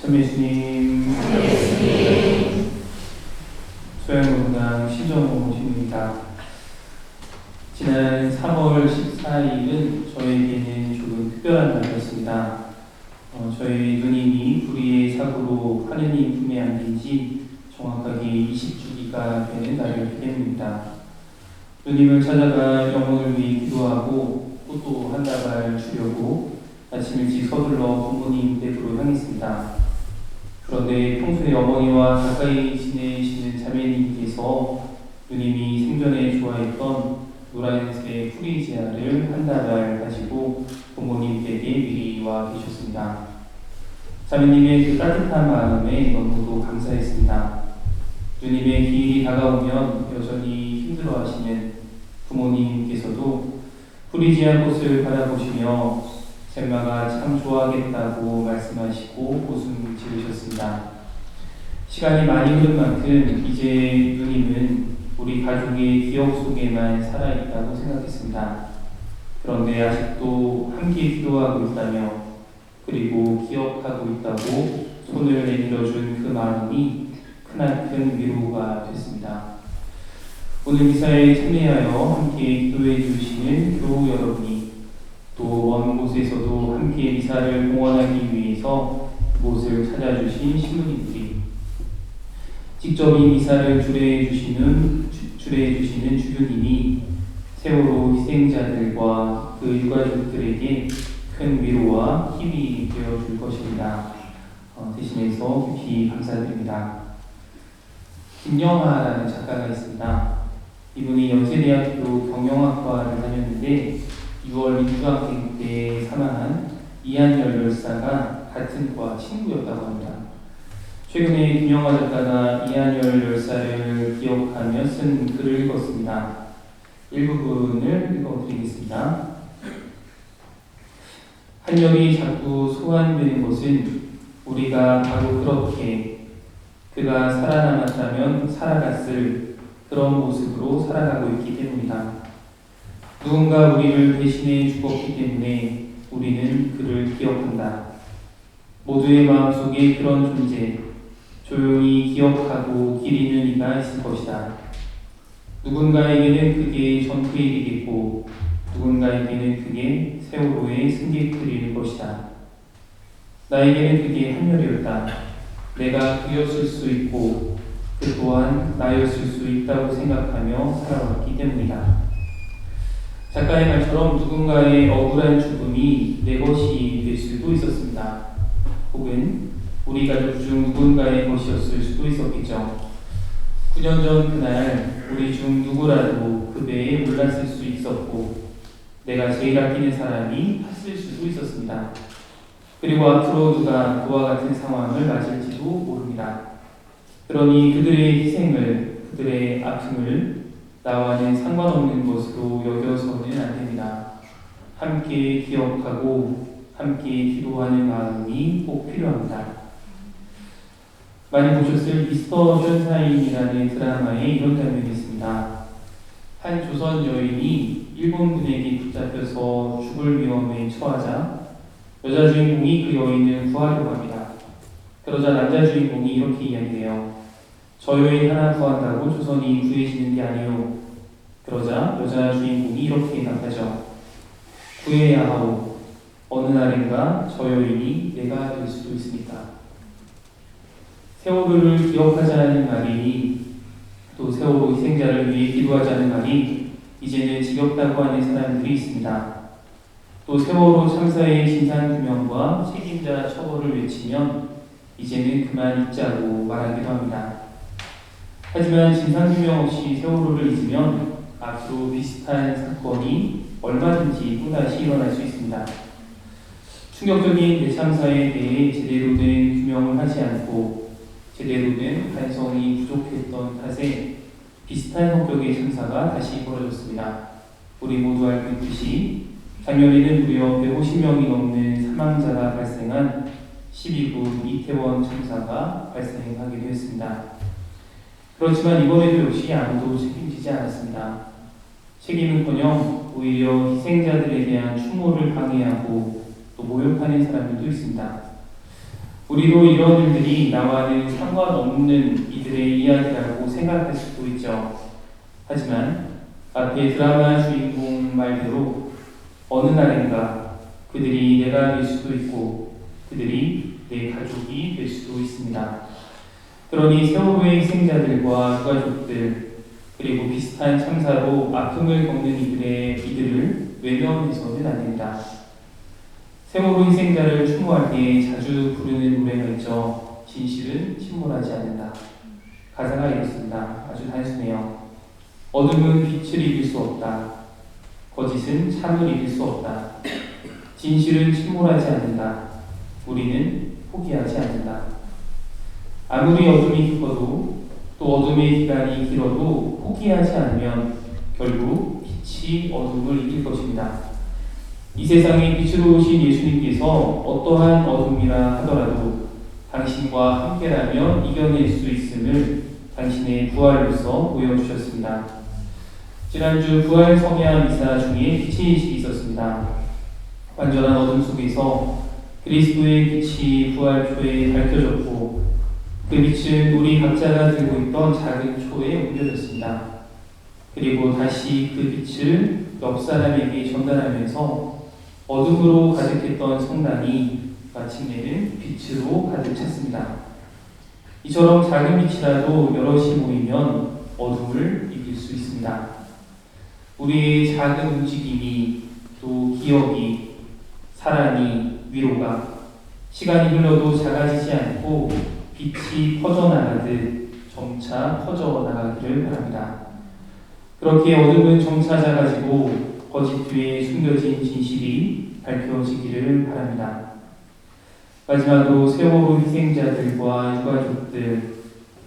참 예수님, 소양공당 신정호 신입니다. 지난 3월 14일은 저에게는 조금 특별한 날이었습니다. 저희 누님이 불의의 사고로 하느님 품에 안긴 지 정확하게 20주기가 되는 날이었기 때문입니다. 누님을 찾아가 영혼을 위해 기도하고 꽃도 한 다발 주려고 아침 일찍 서둘러 부모님 댁으로 향했습니다. 그런데 평소에 어머니와 가까이 지내시는 자매님께서 누님이 생전에 좋아했던 노란색 프리지아를 한 다발 가지고 부모님 댁에 미리 와 계셨습니다. 자매님의 그 따뜻한 마음에 너무도 감사했습니다. 누님의 기일이 다가오면 여전히 힘들어하시는 부모님께서도 프리지아 꽃을 바라보시며 젬마가 참 좋아하겠다고 말씀하시고 웃음 지으셨습니다. 시간이 많이 흐른 만큼 이제 누님은 우리 가족의 기억 속에만 살아있다고 생각했습니다. 그런데 아직도 함께 기도하고 있다며 그리고 기억하고 있다고 손을 내밀어준 그 마음이 크나큰 위로가 됐습니다. 오늘 미사에 참여하여 함께 기도해 주시는 교우 여러분이 또 먼 곳에서도 함께 미사를 봉헌하기 위해서 그곳을 찾아주신 신부님들이 직접 이 미사를 주례해 주시는 주교님이 세월호 희생자들과 그 유가족들에게 큰 위로와 힘이 되어줄 것입니다. 대신해서 깊이 감사드립니다. 김영하라는 작가가 있습니다. 이분이 연세대학교 경영학과를 다녔는데 6월 민주항쟁 때 사망한 이한열 열사가 같은 과 친구였다고 합니다. 최근에 김영하 작가가 이한열 열사를 기억하며 쓴 글을 읽었습니다. 일부분을 읽어드리겠습니다. 한열이 자꾸 소환되는 것은 우리가 바로 그렇게 그가 살아남았다면 살아갔을 그런 모습으로 살아가고 있기 때문이다. 누군가 우리를 대신해 죽었기 때문에 우리는 그를 기억한다. 모두의 마음속에 그런 존재, 조용히 기억하고 기리는 이가 있을 것이다. 누군가에게는 그게 전투일이겠고 누군가에게는 그게 세월호의 승객들일 것이다. 나에게는 그게 한열이었다. 내가 그였을 수 있고 그 또한 나였을 수 있다고 생각하며 살아왔기 때문이다. 작가의 말처럼 누군가의 억울한 죽음이 내 것이 될 수도 있었습니다. 혹은 우리 가족 중 누군가의 것이었을 수도 있었겠죠. 9년 전 그날 우리 중 누구라도 그 배에 올랐을 수 있었고 내가 제일 아끼는 사람이 탔을 수도 있었습니다. 그리고 앞으로 누가 그와 같은 상황을 맞을지도 모릅니다. 그러니 그들의 희생을, 그들의 아픔을 나와는 상관없는 것으로 여겨서는 안 됩니다. 함께 기억하고 함께 기도하는 마음이 꼭 필요합니다. 많이 보셨을 미스터 션샤인이라는 드라마에 이런 장면이 있습니다. 한 조선 여인이 일본 군에게 붙잡혀서 죽을 위험에 처하자 여자 주인공이 그 여인을 구하려고 합니다. 그러자 남자 주인공이 이렇게 이야기해요. 저 여인 하나 구한다고 조선이 구해지는 게 아니요. 그러자 여자 주인공이 이렇게 답하죠. 구해야 하오. 어느 날인가 저 여인이 내가 될 수도 있으니까. 세월호를 기억하자는 말이 또 세월호 희생자를 위해 기도하자는 말이 이제는 지겹다고 하는 사람들이 있습니다. 또 세월호 참사의 진상규명과 책임자 처벌을 외치면 이제는 그만 잊자고 말하기도 합니다. 하지만 진상규명 없이 세월호를 잊으면 앞으로 비슷한 사건이 얼마든지 또다시 일어날 수 있습니다. 충격적인 대참사에 대해 제대로 된 규명을 하지 않고 제대로 된 반성이 부족했던 탓에 비슷한 성격의 참사가 다시 벌어졌습니다. 우리 모두 알고 있듯이 작년에는 무려 150명이 넘는 사망자가 발생한 12구 이태원 참사가 발생하기도 했습니다. 그렇지만 이번에도 역시 아무도 책임지지 않았습니다. 책임은커녕 오히려 희생자들에 대한 추모를 방해하고 또 모욕하는 사람들도 있습니다. 우리도 이런 일들이 나와는 상관없는 이들의 이야기라고 생각할 수도 있죠. 하지만 앞에 드라마 주인공 말대로 어느 날인가 그들이 내가 될 수도 있고 그들이 내 가족이 될 수도 있습니다. 그러니 세월호의 희생자들과 유가족들 그리고 비슷한 참사로 아픔을 겪는 이들을 외면해서는 안 됩니다. 세월호 희생자를 추모할 때 자주 부르는 노래가 있죠. 진실은 침몰하지 않는다. 가사가 이렇습니다. 아주 단순해요. 어둠은 빛을 이길 수 없다. 거짓은 참을 이길 수 없다. 진실은 침몰하지 않는다. 우리는 포기하지 않는다. 아무리 어둠이 깊어도 또 어둠의 기간이 길어도 포기하지 않으면 결국 빛이 어둠을 이길 것입니다. 이 세상에 빛으로 오신 예수님께서 어떠한 어둠이라 하더라도 당신과 함께라면 이겨낼 수 있음을 당신의 부활로서 보여주셨습니다. 지난주 부활 성야 미사 중에 빛의 의식이 있었습니다. 완전한 어둠 속에서 그리스도의 빛이 부활초에 밝혀졌고 그 빛은 우리 각자가 들고 있던 작은 초에 옮겨졌습니다. 그리고 다시 그 빛을 옆 사람에게 전달하면서 어둠으로 가득했던 성당이 마침내는 빛으로 가득 찼습니다. 이처럼 작은 빛이라도 여럿이 모이면 어둠을 이길 수 있습니다. 우리의 작은 움직임이 또 기억이 사랑이 위로가 시간이 흘러도 작아지지 않고 빛이 퍼져나가듯 점차 퍼져나가기를 바랍니다. 그렇게 어둠은 점차 작아지고 거짓 뒤에 숨겨진 진실이 밝혀지기를 바랍니다. 마지막으로 세월호 희생자들과 유가족들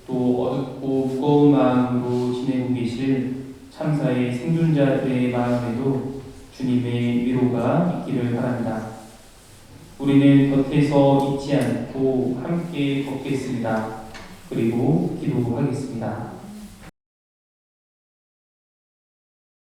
또 어둡고 무거운 마음으로 지내고 계실 참사의 생존자들의 마음에도 주님의 위로가 있기를 바랍니다. 우리는 곁에서 잊지 않고 함께 걷겠습니다. 그리고 기도하겠습니다.